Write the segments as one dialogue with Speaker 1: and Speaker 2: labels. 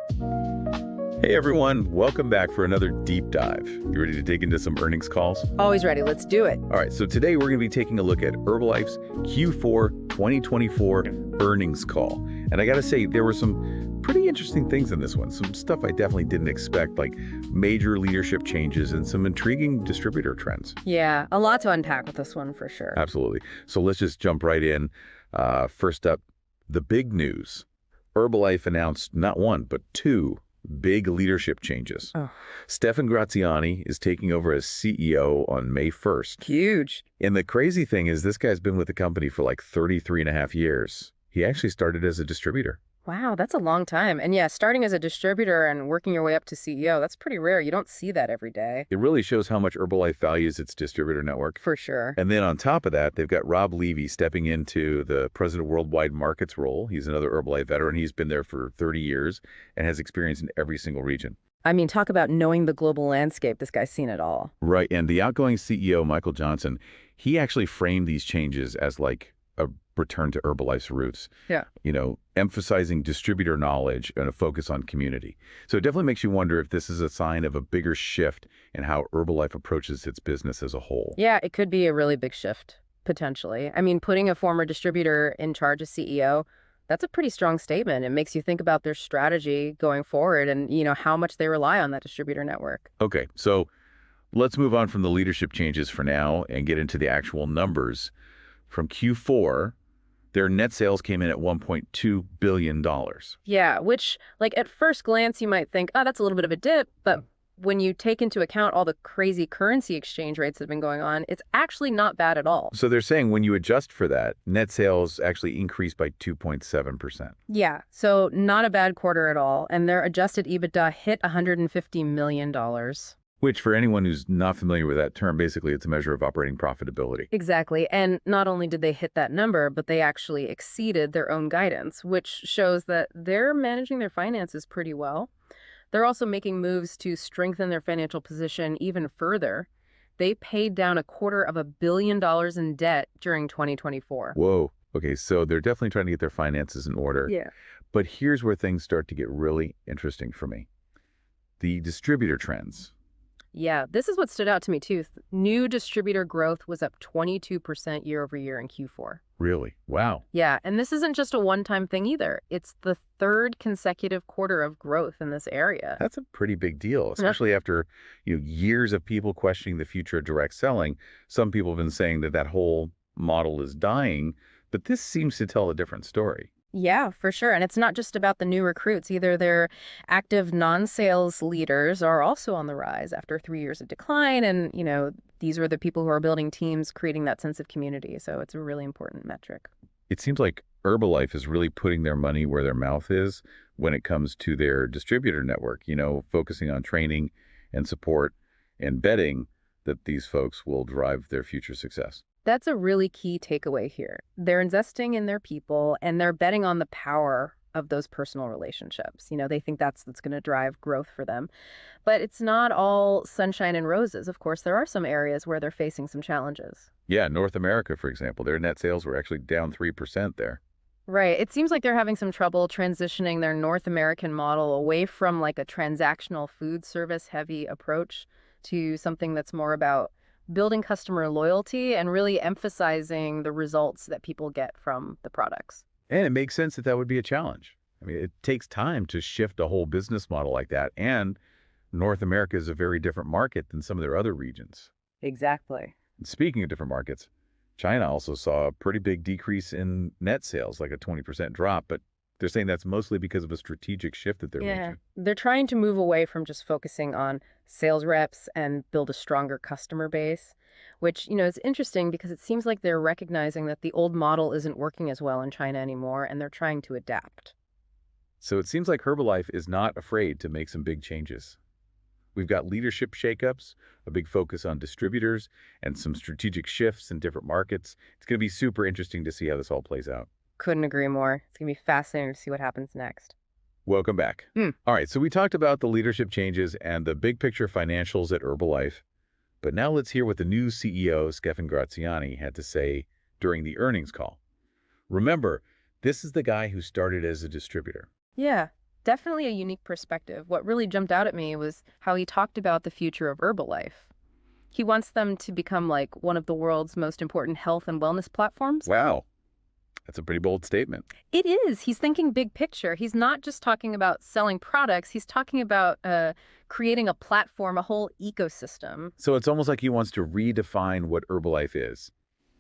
Speaker 1: Hey everyone, welcome back for another deep dive. You ready to dig into some earnings calls?
Speaker 2: Always ready. Let's do it.
Speaker 1: All right, so today we're going to be taking a look at Herbalife's Q4 2024 earnings call. And I got to say, there were some pretty interesting things in this one. Some stuff I definitely didn't expect, like major leadership changes and some intriguing distributor trends.
Speaker 2: Yeah, a lot to unpack with this one for sure.
Speaker 1: Absolutely. So let's just jump right in. First up, the big news. Herbalife announced not one, but two big leadership changes.
Speaker 2: Oh.
Speaker 1: Stefan Graziani is taking over as CEO on May 1st.
Speaker 2: Huge.
Speaker 1: And the crazy thing is this guy's been with the company for like 33 and a half years. He actually started as a distributor.
Speaker 2: Wow, that's a long time. And yeah, starting as a distributor and working your way up to CEO, that's pretty rare. You don't see that every day.
Speaker 1: It really shows how much Herbalife values its distributor network.
Speaker 2: For sure.
Speaker 1: And then on top of that, they've got Rob Levy stepping into the President of Worldwide Markets role. He's another Herbalife veteran. He's been there for 30 years and has experience in every single region.
Speaker 2: I mean, talk about knowing the global landscape. This guy's seen it all.
Speaker 1: Right. And the outgoing CEO, Michael Johnson, he actually framed these changes as like a return to Herbalife's roots.
Speaker 2: Yeah.
Speaker 1: You know, emphasizing distributor knowledge and a focus on community. So it definitely makes you wonder if this is a sign of a bigger shift in how Herbalife approaches its business as a whole.
Speaker 2: Yeah, it could be a really big shift, potentially. I mean, putting a former distributor in charge as CEO, that's a pretty strong statement. It makes you think about their strategy going forward and, how much they rely on that distributor network.
Speaker 1: Okay, so let's move on from the leadership changes for now and get into the actual numbers. From Q4, their net sales came in at $1.2 billion.
Speaker 2: Yeah, which, at first glance, you might think, oh, that's a little bit of a dip. But when you take into account all the crazy currency exchange rates that have been going on, it's actually not bad at all.
Speaker 1: So they're saying when you adjust for that, net sales actually increased by 2.7%.
Speaker 2: Yeah, so not a bad quarter at all. And their adjusted EBITDA hit $150 million.
Speaker 1: Which, for anyone who's not familiar with that term, basically it's a measure of operating profitability.
Speaker 2: Exactly. And not only did they hit that number, but they actually exceeded their own guidance, which shows that they're managing their finances pretty well. They're also making moves to strengthen their financial position even further. They paid down $250 million in debt during 2024.
Speaker 1: Whoa. Okay, so they're definitely trying to get their finances in order.
Speaker 2: Yeah.
Speaker 1: But here's where things start to get really interesting for me. The distributor trends.
Speaker 2: Yeah, this is what stood out to me too. New distributor growth was up 22% year over year in Q4.
Speaker 1: Really? Wow.
Speaker 2: Yeah, and this isn't just a one-time thing either. It's the third consecutive quarter of growth in this area.
Speaker 1: That's a pretty big deal, especially after years of people questioning the future of direct selling. Some people have been saying that that whole model is dying, but this seems to tell a different story.
Speaker 2: Yeah, for sure. And it's not just about the new recruits either. Their active non-sales leaders are also on the rise after 3 years of decline. And, these are the people who are building teams, creating that sense of community. So it's a really important metric.
Speaker 1: It seems like Herbalife is really putting their money where their mouth is when it comes to their distributor network, focusing on training and support and betting that these folks will drive their future success.
Speaker 2: That's a really key takeaway here. They're investing in their people and they're betting on the power of those personal relationships. They think that's going to drive growth for them. But it's not all sunshine and roses. Of course, there are some areas where they're facing some challenges.
Speaker 1: Yeah, North America, for example, their net sales were actually down 3% there.
Speaker 2: Right. It seems like they're having some trouble transitioning their North American model away from a transactional food service heavy approach to something that's more about building customer loyalty and really emphasizing the results that people get from the products.
Speaker 1: And it makes sense that that would be a challenge. I mean, it takes time to shift a whole business model like that. And North America is a very different market than some of their other regions.
Speaker 2: Exactly.
Speaker 1: And speaking of different markets, China also saw a pretty big decrease in net sales, like a 20% drop. But they're saying that's mostly because of a strategic shift that they're making.
Speaker 2: They're trying to move away from just focusing on sales reps and build a stronger customer base, which, is interesting because it seems like they're recognizing that the old model isn't working as well in China anymore, and they're trying to adapt.
Speaker 1: So it seems like Herbalife is not afraid to make some big changes. We've got leadership shakeups, a big focus on distributors, and some strategic shifts in different markets. It's going to be super interesting to see how this all plays out.
Speaker 2: Couldn't agree more. It's going to be fascinating to see what happens next.
Speaker 1: Welcome back. All right, so we talked about the leadership changes and the big picture financials at Herbalife. But now let's hear what the new CEO, Stefan Graziani, had to say during the earnings call. Remember, this is the guy who started as a distributor.
Speaker 2: Yeah. definitely a unique perspective. What really jumped out at me was how he talked about the future of Herbalife. He wants them to become like one of the world's most important health and wellness platforms.
Speaker 1: Wow. That's a pretty bold statement.
Speaker 2: It is. He's thinking big picture. He's not just talking about selling products. He's talking about creating a platform, a whole ecosystem.
Speaker 1: So it's almost like he wants to redefine what Herbalife is.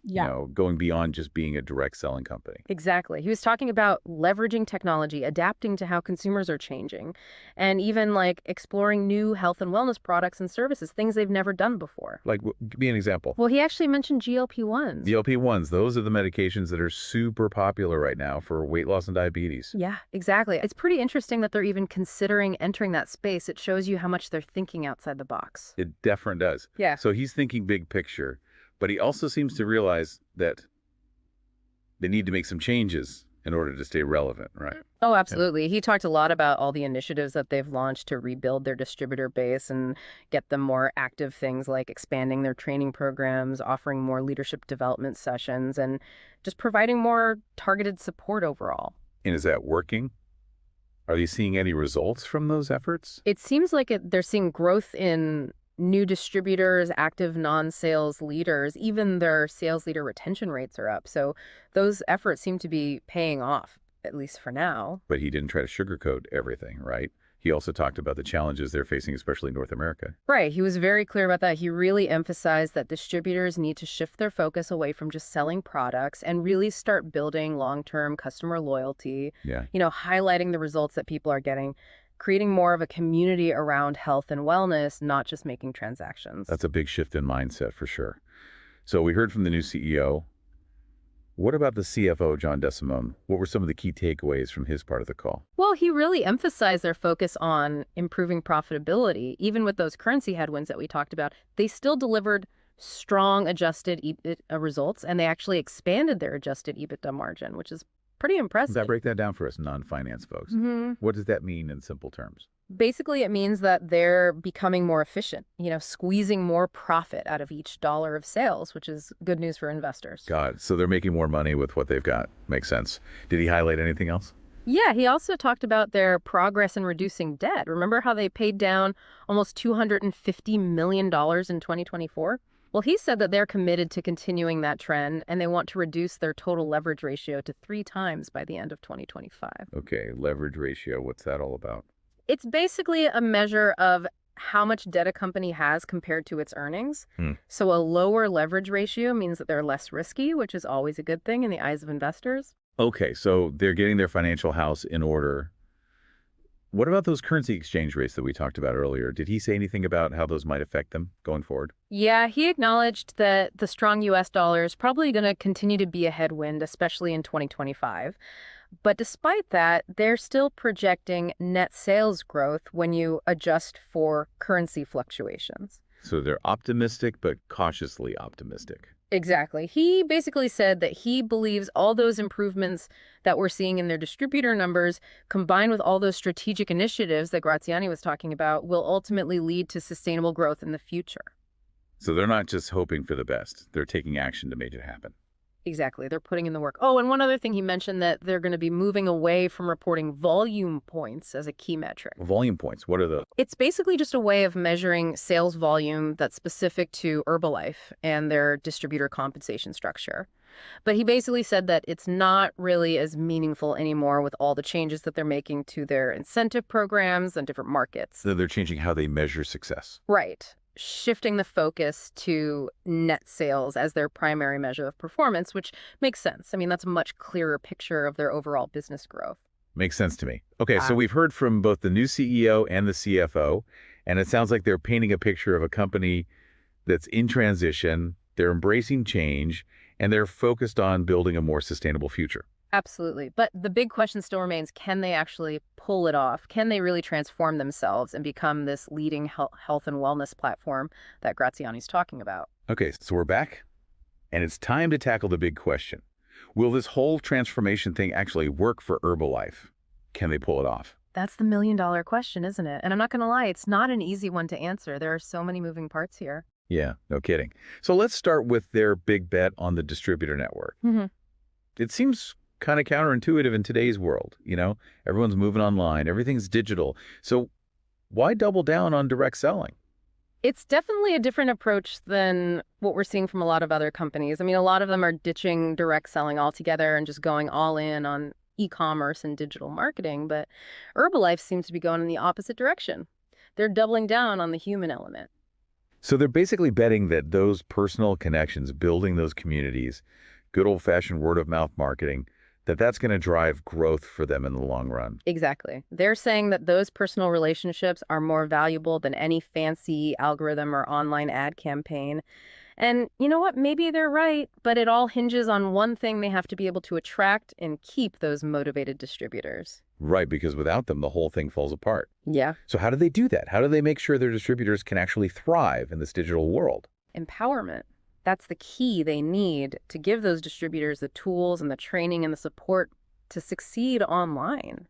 Speaker 2: Yeah.
Speaker 1: You know, going beyond just being a direct selling company.
Speaker 2: Exactly. He was talking about leveraging technology, adapting to how consumers are changing, and even like exploring new health and wellness products and services, things they've never done before.
Speaker 1: Like, give me an example.
Speaker 2: Well, he actually mentioned GLP-1s.
Speaker 1: GLP-1s, those are the medications that are super popular right now for weight loss and diabetes.
Speaker 2: Yeah, exactly. It's pretty interesting that they're even considering entering that space. It shows you how much they're thinking outside the box.
Speaker 1: It definitely does.
Speaker 2: Yeah.
Speaker 1: So he's thinking big picture, but he also seems to realize that they need to make some changes in order to stay relevant, right?
Speaker 2: Oh, absolutely. Yeah. He talked a lot about all the initiatives that they've launched to rebuild their distributor base and get them more active, things like expanding their training programs, offering more leadership development sessions, and just providing more targeted support overall.
Speaker 1: And is that working? Are you seeing any results from those efforts?
Speaker 2: It seems like they're seeing growth in new distributors, active non-sales leaders, even their sales leader retention rates are up. So those efforts seem to be paying off, at least for now.
Speaker 1: But he didn't try to sugarcoat everything, right? He also talked about the challenges they're facing, especially in North America.
Speaker 2: Right. He was very clear about that. He really emphasized that distributors need to shift their focus away from just selling products and really start building long-term customer loyalty, highlighting the results that people are getting, creating more of a community around health and wellness, not just making transactions.
Speaker 1: That's a big shift in mindset for sure. So we heard from the new CEO. What about the CFO, John DeSimone? What were some of the key takeaways from his part of the call?
Speaker 2: Well, he really emphasized their focus on improving profitability. Even with those currency headwinds that we talked about, they still delivered strong adjusted EBITDA results, and they actually expanded their adjusted EBITDA margin, which is pretty impressive.
Speaker 1: Does that break that down for us non-finance folks? What does that mean in simple terms?
Speaker 2: Basically, it means that they're becoming more efficient, squeezing more profit out of each dollar of sales, which is good news for investors.
Speaker 1: God, so they're making more money with what they've got. Makes sense. Did he highlight anything else?
Speaker 2: Yeah, he also talked about their progress in reducing debt. Remember how they paid down almost $250 million in 2024? Well, he said that they're committed to continuing that trend, and they want to reduce their total leverage ratio to 3 times by the end of 2025.
Speaker 1: Okay, leverage ratio, what's that all about?
Speaker 2: It's basically a measure of how much debt a company has compared to its earnings. So a lower leverage ratio means that they're less risky, which is always a good thing in the eyes of investors.
Speaker 1: Okay, so they're getting their financial house in order. What about those currency exchange rates that we talked about earlier? Did he say anything about how those might affect them going forward?
Speaker 2: Yeah, he acknowledged that the strong U.S. dollar is probably going to continue to be a headwind, especially in 2025. But despite that, they're still projecting net sales growth when you adjust for currency fluctuations.
Speaker 1: So they're optimistic, but cautiously optimistic.
Speaker 2: Exactly. He basically said that he believes all those improvements that we're seeing in their distributor numbers, combined with all those strategic initiatives that Graziani was talking about, will ultimately lead to sustainable growth in the future.
Speaker 1: So they're not just hoping for the best. They're taking action to make it happen.
Speaker 2: Exactly. They're putting in the work. Oh, and one other thing he mentioned, that they're going to be moving away from reporting volume points as a key metric.
Speaker 1: Volume points, what are those?
Speaker 2: It's basically just a way of measuring sales volume that's specific to Herbalife and their distributor compensation structure. But he basically said that it's not really as meaningful anymore with all the changes that they're making to their incentive programs and different markets.
Speaker 1: So they're changing how they measure success.
Speaker 2: Right. Shifting the focus to net sales as their primary measure of performance, which makes sense. I mean, that's a much clearer picture of their overall business growth.
Speaker 1: Makes sense to me. Okay, so we've heard from both the new CEO and the CFO, and it sounds like they're painting a picture of a company that's in transition, they're embracing change, and they're focused on building a more sustainable future.
Speaker 2: Absolutely. But the big question still remains, can they actually pull it off? Can they really transform themselves and become this leading health and wellness platform that Graziani's talking about?
Speaker 1: Okay, so we're back, and it's time to tackle the big question. Will this whole transformation thing actually work for Herbalife? Can they pull it off?
Speaker 2: That's the million-dollar question, isn't it? And I'm not going to lie, it's not an easy one to answer. There are so many moving parts here.
Speaker 1: Yeah, no kidding. So let's start with their big bet on the distributor network. It seems kind of counterintuitive in today's world. Everyone's moving online, everything's digital. So why double down on direct selling?
Speaker 2: It's definitely a different approach than what we're seeing from a lot of other companies. I mean, a lot of them are ditching direct selling altogether and just going all in on e-commerce and digital marketing, but Herbalife seems to be going in the opposite direction. They're doubling down on the human element.
Speaker 1: So they're basically betting that those personal connections, building those communities, good old-fashioned word-of-mouth marketing, that's going to drive growth for them in the long run.
Speaker 2: Exactly. They're saying that those personal relationships are more valuable than any fancy algorithm or online ad campaign. And you know what? Maybe they're right, but it all hinges on one thing: they have to be able to attract and keep those motivated distributors.
Speaker 1: Right, because without them, the whole thing falls apart.
Speaker 2: Yeah.
Speaker 1: So how do they do that? How do they make sure their distributors can actually thrive in this digital world?
Speaker 2: Empowerment. That's the key they need to give those distributors the tools and the training and the support to succeed online,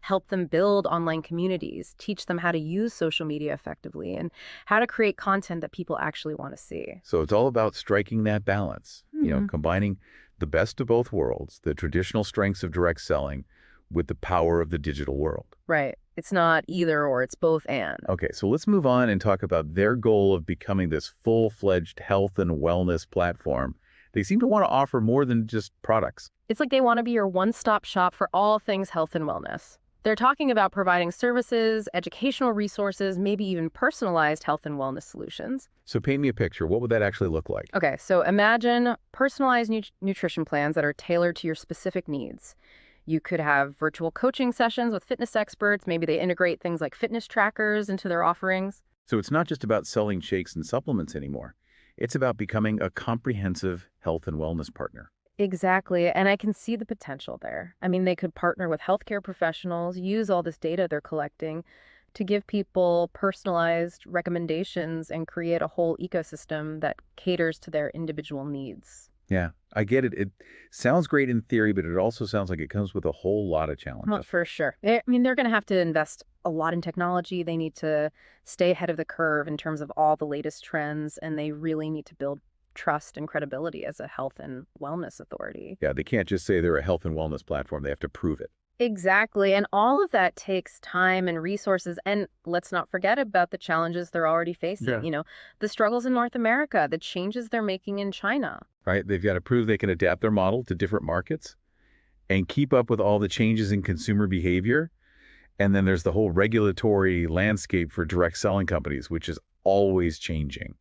Speaker 2: help them build online communities, teach them how to use social media effectively, and how to create content that people actually want to see.
Speaker 1: So it's all about striking that balance, combining the best of both worlds, the traditional strengths of direct selling with the power of the digital world.
Speaker 2: Right. It's not either or, it's both and.
Speaker 1: Okay, so let's move on and talk about their goal of becoming this full-fledged health and wellness platform. They seem to want to offer more than just products.
Speaker 2: It's like they want to be your one-stop shop for all things health and wellness. They're talking about providing services, educational resources, maybe even personalized health and wellness solutions.
Speaker 1: So paint me a picture. What would that actually look like?
Speaker 2: Okay, so imagine personalized nutrition plans that are tailored to your specific needs. You could have virtual coaching sessions with fitness experts. Maybe they integrate things like fitness trackers into their offerings.
Speaker 1: So it's not just about selling shakes and supplements anymore. It's about becoming a comprehensive health and wellness partner.
Speaker 2: Exactly. And I can see the potential there. I mean, they could partner with healthcare professionals, use all this data they're collecting to give people personalized recommendations and create a whole ecosystem that caters to their individual needs.
Speaker 1: Yeah, I get it. It sounds great in theory, but it also sounds like it comes with a whole lot of challenges.
Speaker 2: Well, for sure. I mean, they're going to have to invest a lot in technology. They need to stay ahead of the curve in terms of all the latest trends, and they really need to build trust and credibility as a health and wellness authority.
Speaker 1: Yeah, they can't just say they're a health and wellness platform. They have to prove it.
Speaker 2: Exactly. And all of that takes time and resources. And let's not forget about the challenges they're already facing.
Speaker 1: Yeah.
Speaker 2: The struggles in North America, the changes they're making in China.
Speaker 1: Right? They've got to prove they can adapt their model to different markets and keep up with all the changes in consumer behavior. And then there's the whole regulatory landscape for direct selling companies, which is always changing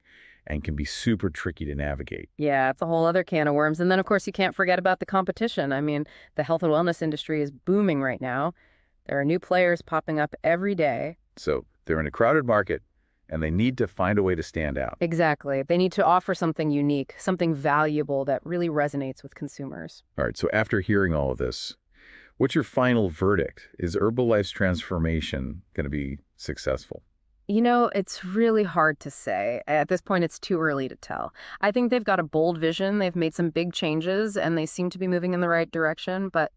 Speaker 1: and can be super tricky to navigate.
Speaker 2: Yeah, it's a whole other can of worms. And then, of course, you can't forget about the competition. I mean, the health and wellness industry is booming right now. There are new players popping up every day.
Speaker 1: So they're in a crowded market, and they need to find a way to stand out.
Speaker 2: Exactly. They need to offer something unique, something valuable that really resonates with consumers.
Speaker 1: All right, so after hearing all of this, what's your final verdict? Is Herbalife's transformation going to be successful?
Speaker 2: It's really hard to say. At this point, it's too early to tell. I think they've got a bold vision. They've made some big changes, and they seem to be moving in the right direction, but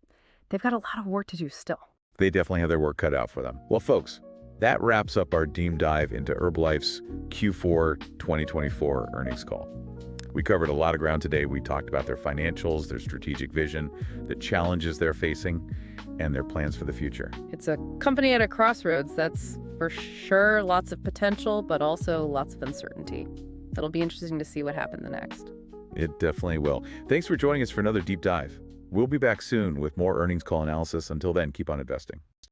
Speaker 2: they've got a lot of work to do still.
Speaker 1: They definitely have their work cut out for them. Well, folks, that wraps up our deep dive into Herbalife's Q4 2024 earnings call. We covered a lot of ground today. We talked about their financials, their strategic vision, the challenges they're facing, and their plans for the future.
Speaker 2: It's a company at a crossroads. That's for sure. Lots of potential, but also lots of uncertainty. It'll be interesting to see what happens next.
Speaker 1: It definitely will. Thanks for joining us for another deep dive. We'll be back soon with more earnings call analysis. Until then, keep on investing.